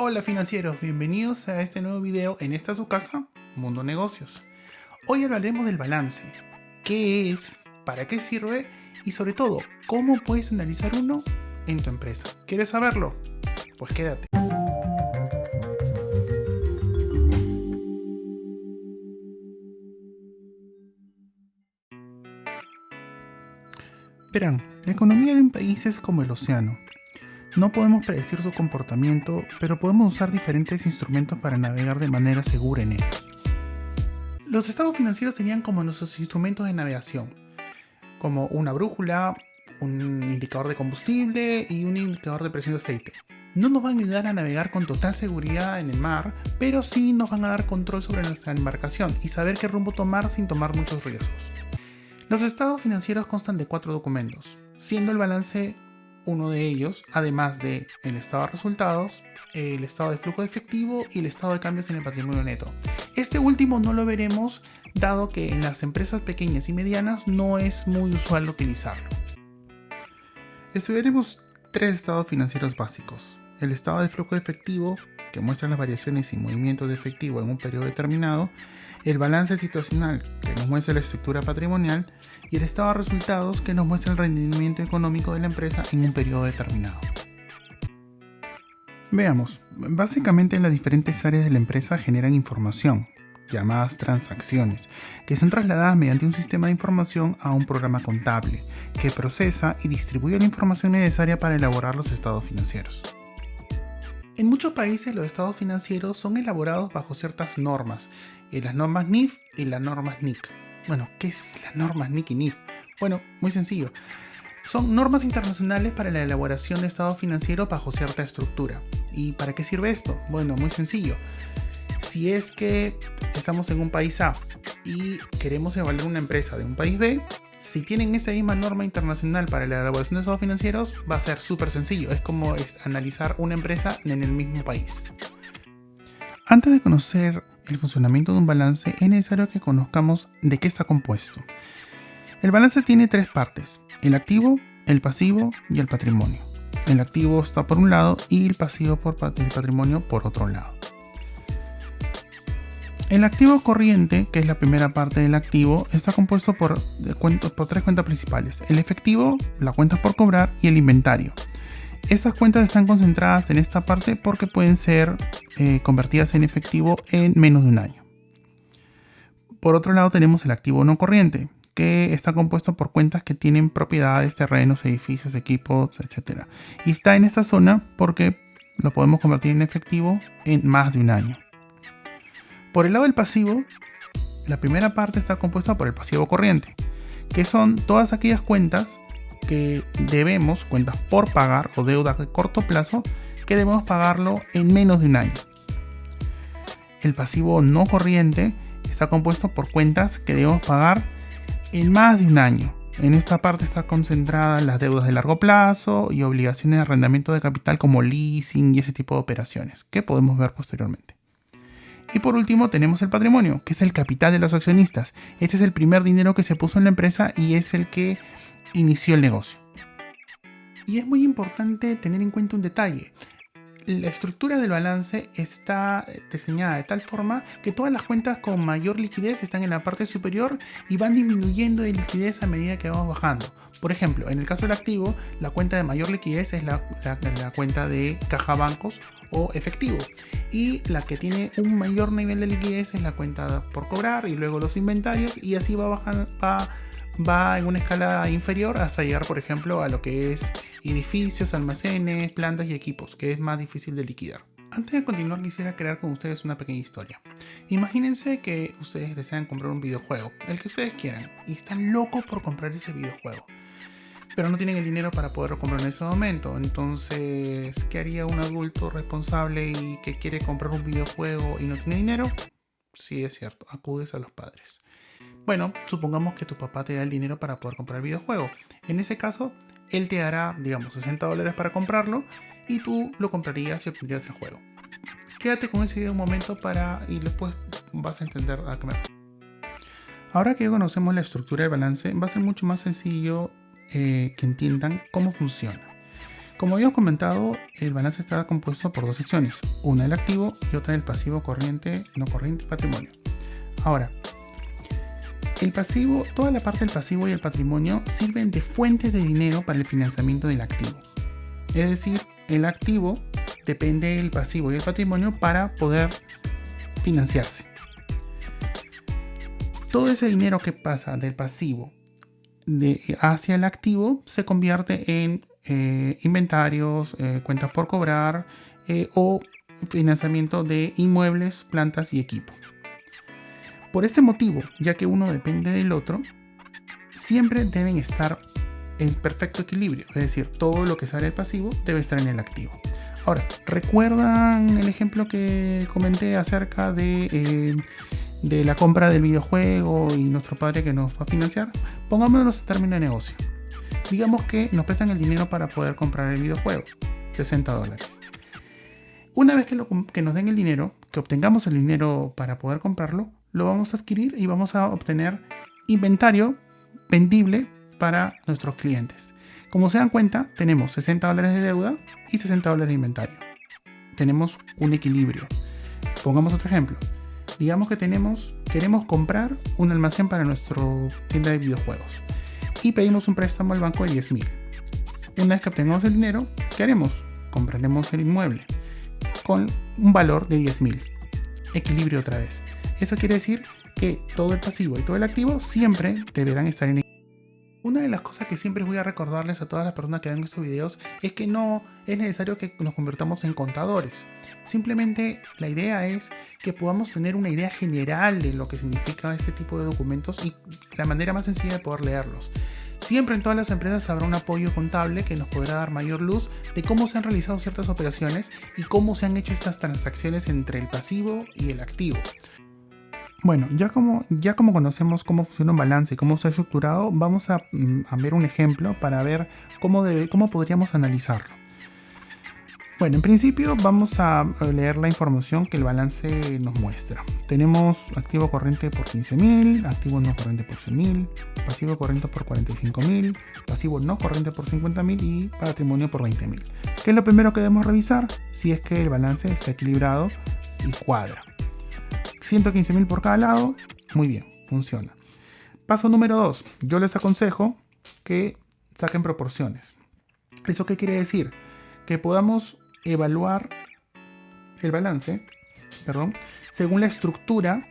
Hola financieros, bienvenidos a este nuevo video en esta su casa, Mundo Negocios. Hoy hablaremos del balance, qué es, para qué sirve y sobre todo, cómo puedes analizar uno en tu empresa. ¿Quieres saberlo? Pues quédate. Verán, la economía de un país es como el océano. No podemos predecir su comportamiento, pero podemos usar diferentes instrumentos para navegar de manera segura en él. Los estados financieros tenían como nuestros instrumentos de navegación, como una brújula, un indicador de combustible y un indicador de presión de aceite. No nos van a ayudar a navegar con total seguridad en el mar, pero sí nos van a dar control sobre nuestra embarcación y saber qué rumbo tomar sin tomar muchos riesgos. Los estados financieros constan de 4 documentos, siendo el balance uno de ellos, además de el estado de resultados, el estado de flujo de efectivo y el estado de cambios en el patrimonio neto. Este último no lo veremos, dado que en las empresas pequeñas y medianas no es muy usual utilizarlo. Estudiaremos 3 estados financieros básicos: el estado de flujo de efectivo, que muestra las variaciones y movimientos de efectivo en un periodo determinado, el balance situacional, que nos muestra la estructura patrimonial, y el estado de resultados, que nos muestra el rendimiento económico de la empresa en un periodo determinado. Veamos, básicamente las diferentes áreas de la empresa generan información, llamadas transacciones, que son trasladadas mediante un sistema de información a un programa contable, que procesa y distribuye la información necesaria para elaborar los estados financieros. En muchos países los estados financieros son elaborados bajo ciertas normas, las normas NIF y las normas NIC. Bueno, ¿qué es las normas NIC y NIF? Bueno, muy sencillo. Son normas internacionales para la elaboración de estados financieros bajo cierta estructura. ¿Y para qué sirve esto? Bueno, muy sencillo. Si es que estamos en un país A y queremos evaluar una empresa de un país B, si tienen esa misma norma internacional para la elaboración de estados financieros, va a ser súper sencillo. Es como analizar una empresa en el mismo país. Antes de conocer el funcionamiento de un balance, es necesario que conozcamos de qué está compuesto. El balance tiene 3 partes: el activo, el pasivo y el patrimonio. El activo está por un lado y el pasivo el patrimonio por otro lado. El activo corriente, que es la primera parte del activo, está compuesto por 3 cuentas principales: el efectivo, la cuenta por cobrar y el inventario. Estas cuentas están concentradas en esta parte porque pueden ser convertidas en efectivo en menos de un año. Por otro lado tenemos el activo no corriente, que está compuesto por cuentas que tienen propiedades, terrenos, edificios, equipos, etc. Y está en esta zona porque lo podemos convertir en efectivo en más de un año. Por el lado del pasivo, la primera parte está compuesta por el pasivo corriente, que son todas aquellas cuentas que debemos, cuentas por pagar o deuda de corto plazo, que debemos pagarlo en menos de un año. El pasivo no corriente está compuesto por cuentas que debemos pagar en más de un año. En esta parte está concentrada las deudas de largo plazo y obligaciones de arrendamiento de capital como leasing y ese tipo de operaciones, que podemos ver posteriormente. Y por último tenemos el patrimonio, que es el capital de los accionistas. Este es el primer dinero que se puso en la empresa y es el que inició el negocio. Y es muy importante tener en cuenta un detalle. La estructura del balance está diseñada de tal forma que todas las cuentas con mayor liquidez están en la parte superior y van disminuyendo de liquidez a medida que vamos bajando. Por ejemplo, en el caso del activo, la cuenta de mayor liquidez es la cuenta de caja bancos o efectivo, y la que tiene un mayor nivel de liquidez es la cuenta por cobrar y luego los inventarios, y así va bajando, va en una escala inferior hasta llegar, por ejemplo, a lo que es edificios, almacenes, plantas y equipos, que es más difícil de liquidar. Antes de continuar, quisiera crear con ustedes una pequeña historia. Imagínense que ustedes desean comprar un videojuego, el que ustedes quieran, y están locos por comprar ese videojuego, pero no tienen el dinero para poderlo comprar en ese momento. Entonces, ¿qué haría un adulto responsable y que quiere comprar un videojuego y no tiene dinero? Sí, es cierto, acudes a los padres. Bueno, supongamos que tu papá te da el dinero para poder comprar el videojuego. En ese caso, él te dará, digamos, $60 para comprarlo y tú lo comprarías y obtendrías el juego. Quédate con ese video un momento y después vas a entender a qué me refiero. Ahora que ya conocemos la estructura del balance, va a ser mucho más sencillo que entiendan cómo funciona. Como habíamos comentado, el balance está compuesto por dos secciones, una el activo y otra el pasivo corriente, no corriente, patrimonio. Ahora, el pasivo, toda la parte del pasivo y el patrimonio sirven de fuentes de dinero para el financiamiento del activo. Es decir, el activo depende del pasivo y el patrimonio para poder financiarse. Todo ese dinero que pasa del pasivo hacia el activo se convierte en inventarios, cuentas por cobrar o financiamiento de inmuebles, plantas y equipo. Por este motivo, ya que uno depende del otro, siempre deben estar en perfecto equilibrio, es decir, todo lo que sale del pasivo debe estar en el activo. Ahora, ¿recuerdan el ejemplo que comenté acerca de la compra del videojuego y nuestro padre que nos va a financiar? Pongámoslo en términos de negocio. Digamos que nos prestan el dinero para poder comprar el videojuego, $60. Una vez que nos den el dinero, que obtengamos el dinero para poder comprarlo, lo vamos a adquirir y vamos a obtener inventario vendible para nuestros clientes. Como se dan cuenta, tenemos $60 de deuda y $60 de inventario. Tenemos un equilibrio. Pongamos otro ejemplo. Digamos que queremos comprar un almacén para nuestra tienda de videojuegos y pedimos un préstamo al banco de $10,000. Una vez que obtengamos el dinero, ¿qué haremos? Compraremos el inmueble con un valor de $10,000. Equilibrio otra vez. Eso quiere decir que todo el pasivo y todo el activo siempre deberán estar en equilibrio. Una de las cosas que siempre voy a recordarles a todas las personas que ven estos videos es que no es necesario que nos convirtamos en contadores. Simplemente la idea es que podamos tener una idea general de lo que significa este tipo de documentos y la manera más sencilla de poder leerlos. Siempre en todas las empresas habrá un apoyo contable que nos podrá dar mayor luz de cómo se han realizado ciertas operaciones y cómo se han hecho estas transacciones entre el pasivo y el activo. Bueno, ya como conocemos cómo funciona un balance y cómo está estructurado, vamos a ver un ejemplo para ver cómo podríamos analizarlo. Bueno, en principio vamos a leer la información que el balance nos muestra. Tenemos activo corriente por 15,000, activo no corriente por 100,000, pasivo corriente por 45,000, pasivo no corriente por 50,000 y patrimonio por 20,000. ¿Qué es lo primero que debemos revisar? Si es que el balance está equilibrado y cuadra. 115,000 por cada lado, muy bien, funciona. Paso número 2, yo les aconsejo que saquen proporciones. ¿Eso qué quiere decir? Que podamos evaluar el balance, según la estructura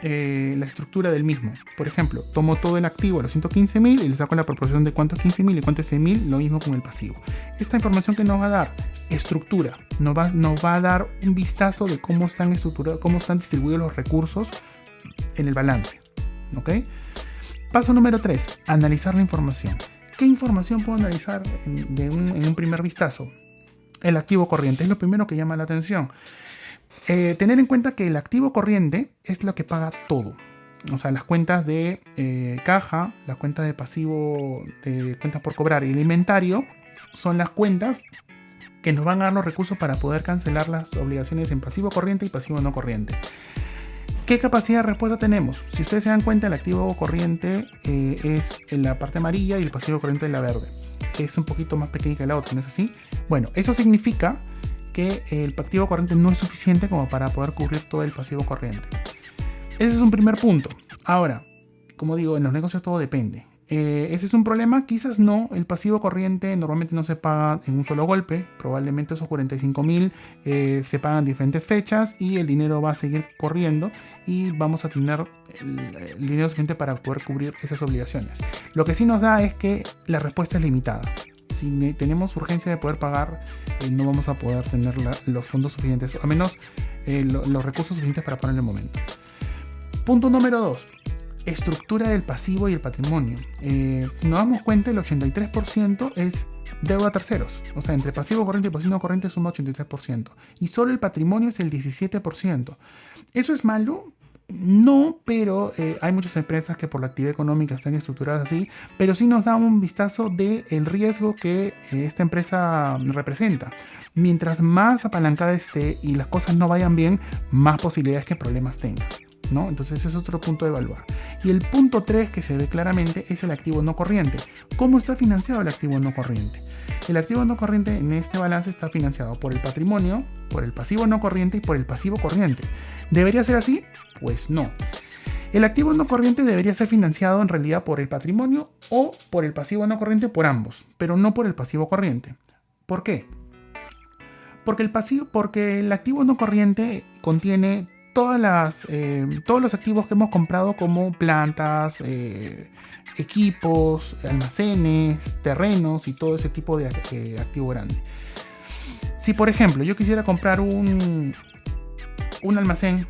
del mismo. Por ejemplo, tomo todo el activo a los 115,000 y le saco la proporción de cuánto es 15,000 y cuánto es 100,000, lo mismo con el pasivo. Esta información que nos va a dar estructura, nos va a dar un vistazo de cómo están estructurados, cómo están distribuidos los recursos en el balance. ¿Ok? Paso número 3, analizar la información. ¿Qué información puedo analizar en un primer vistazo? El activo corriente es lo primero que llama la atención. Tener en cuenta que el activo corriente es lo que paga todo. O sea, las cuentas de caja, las cuentas de pasivo, de cuentas por cobrar y el inventario son las cuentas que nos van a dar los recursos para poder cancelar las obligaciones en pasivo corriente y pasivo no corriente. ¿Qué capacidad de respuesta tenemos? Si ustedes se dan cuenta, el activo corriente es en la parte amarilla y el pasivo corriente en la verde. Es un poquito más pequeño que la otra, ¿no es así? Bueno, eso significa que el activo corriente no es suficiente como para poder cubrir todo el pasivo corriente. Ese es un primer punto. Ahora, como digo, en los negocios todo depende. Ese es un problema, quizás no. El pasivo corriente normalmente no se paga en un solo golpe. Probablemente esos 45,000 se pagan en diferentes fechas y el dinero va a seguir corriendo y vamos a tener el dinero suficiente para poder cubrir esas obligaciones. Lo que sí nos da es que la respuesta es limitada. Si tenemos urgencia de poder pagar, no vamos a poder tener los fondos suficientes, o al menos los recursos suficientes para pagar en el momento. Punto número 2. Estructura del pasivo y el patrimonio. Nos damos cuenta, el 83% es deuda a terceros. O sea, entre pasivo corriente y pasivo no corriente suma 83%. Y solo el patrimonio es el 17%. ¿Eso es malo? No, pero hay muchas empresas que por la actividad económica están estructuradas así, pero sí nos da un vistazo del riesgo que esta empresa representa. Mientras más apalancada esté y las cosas no vayan bien, más posibilidades que problemas tenga, ¿no? Entonces ese es otro punto de evaluar. Y el punto 3 que se ve claramente es el activo no corriente. ¿Cómo está financiado el activo no corriente? El activo no corriente en este balance está financiado por el patrimonio, por el pasivo no corriente y por el pasivo corriente. ¿Debería ser así? Pues no. El activo no corriente debería ser financiado en realidad por el patrimonio o por el pasivo no corriente, por ambos, pero no por el pasivo corriente. ¿Por qué? Porque el activo no corriente contiene todos los activos que hemos comprado, como plantas, equipos, almacenes, terrenos y todo ese tipo de activo grande. Si por ejemplo yo quisiera comprar un almacén,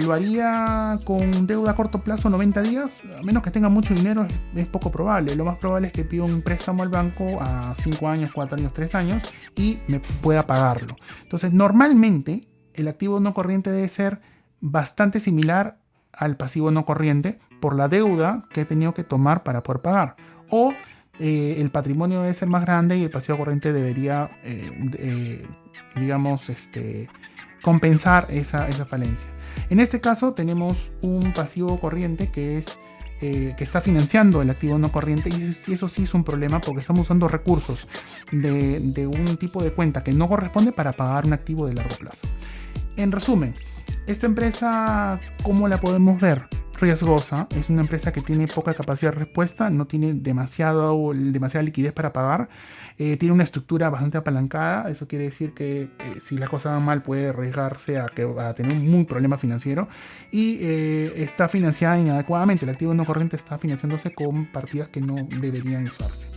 lo haría con deuda a corto plazo, 90 días, a menos que tenga mucho dinero, es poco probable. Lo más probable es que pida un préstamo al banco a 5 años, 4 años, 3 años y me pueda pagarlo. Entonces, normalmente el activo no corriente debe ser bastante similar al pasivo no corriente por la deuda que he tenido que tomar para poder pagar. O el patrimonio debe ser más grande y el pasivo corriente debería, compensar esa falencia. En este caso tenemos un pasivo corriente que está financiando el activo no corriente, y eso sí es un problema porque estamos usando recursos de un tipo de cuenta que no corresponde para pagar un activo de largo plazo. En resumen, esta empresa, ¿cómo la podemos ver? Riesgosa, es una empresa que tiene poca capacidad de respuesta, no tiene demasiada liquidez para pagar, tiene una estructura bastante apalancada. Eso quiere decir que si las cosas van mal puede arriesgarse a tener un muy problema financiero, y está financiada inadecuadamente. El activo no corriente está financiándose con partidas que no deberían usarse.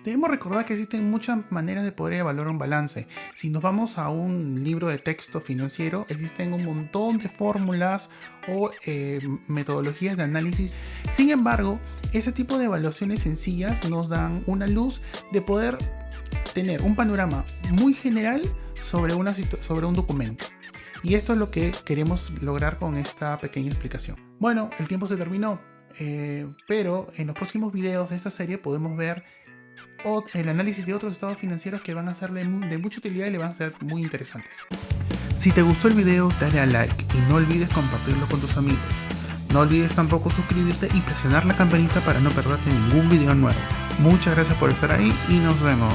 Debemos recordar que existen muchas maneras de poder evaluar un balance. Si nos vamos a un libro de texto financiero, existen un montón de fórmulas o metodologías de análisis. Sin embargo, ese tipo de evaluaciones sencillas nos dan una luz de poder tener un panorama muy general sobre un documento. Y esto es lo que queremos lograr con esta pequeña explicación. Bueno, el tiempo se terminó, pero en los próximos videos de esta serie podemos ver el análisis de otros estados financieros que van a ser de mucha utilidad y le van a ser muy interesantes. Si te gustó el video, dale a like y no olvides compartirlo con tus amigos. No olvides tampoco suscribirte y presionar la campanita para no perderte ningún video nuevo. Muchas gracias por estar ahí y nos vemos.